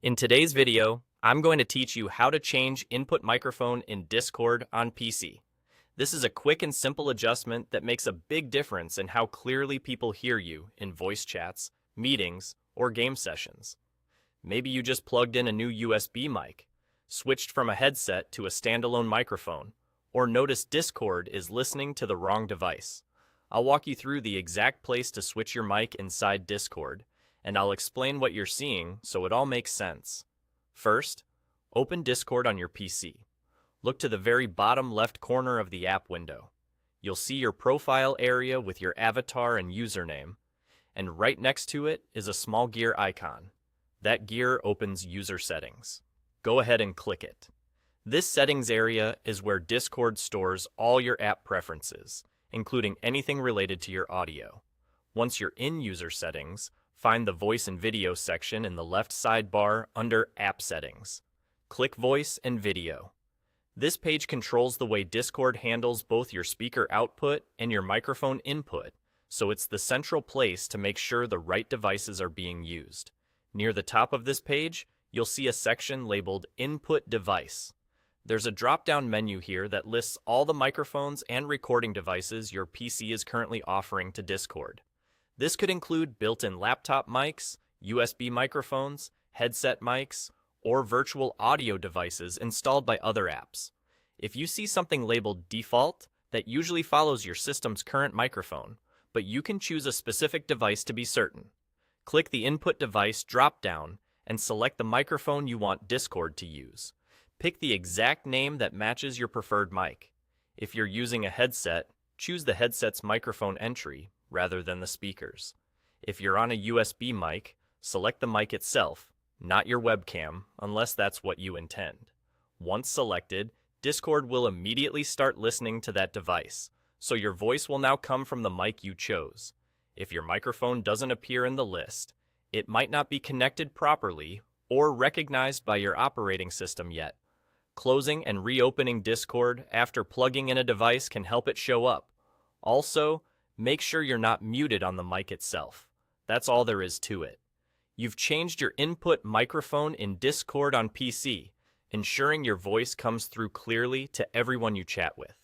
In today's video, I'm going to teach you how to change input microphone in Discord on PC. This is a quick and simple adjustment that makes a big difference in how clearly people hear you in voice chats, meetings, or game sessions. Maybe you just plugged in a new USB mic, switched from a headset to a standalone microphone, or noticed Discord is listening to the wrong device. I'll walk you through the exact place to switch your mic inside Discord, and I'll explain what you're seeing so it all makes sense. First, open Discord on your PC. Look to the very bottom left corner of the app window. You'll see your profile area with your avatar and username, and right next to it is a small gear icon. That gear opens user settings. Go ahead and click it. This settings area is where Discord stores all your app preferences, including anything related to your audio. Once you're in user settings, find the voice and video section in the left sidebar under App Settings. Click Voice and Video. This page controls the way Discord handles both your speaker output and your microphone input, so it's the central place to make sure the right devices are being used. Near the top of this page, you'll see a section labeled Input Device. There's a drop-down menu here that lists all the microphones and recording devices your PC is currently offering to Discord. This could include built-in laptop mics, USB microphones, headset mics, or virtual audio devices installed by other apps. If you see something labeled Default, that usually follows your system's current microphone, but you can choose a specific device to be certain. Click the Input Device drop-down and select the microphone you want Discord to use. Pick the exact name that matches your preferred mic. If you're using a headset, choose the headset's microphone entry rather than the speakers. If you're on a USB mic, select the mic itself, not your webcam, unless that's what you intend. Once selected, Discord will immediately start listening to that device, so your voice will now come from the mic you chose. If your microphone doesn't appear in the list, it might not be connected properly or recognized by your operating system yet. Closing and reopening Discord after plugging in a device can help it show up. Also, make sure you're not muted on the mic itself. That's all there is to it. You've changed your input microphone in Discord on PC, ensuring your voice comes through clearly to everyone you chat with.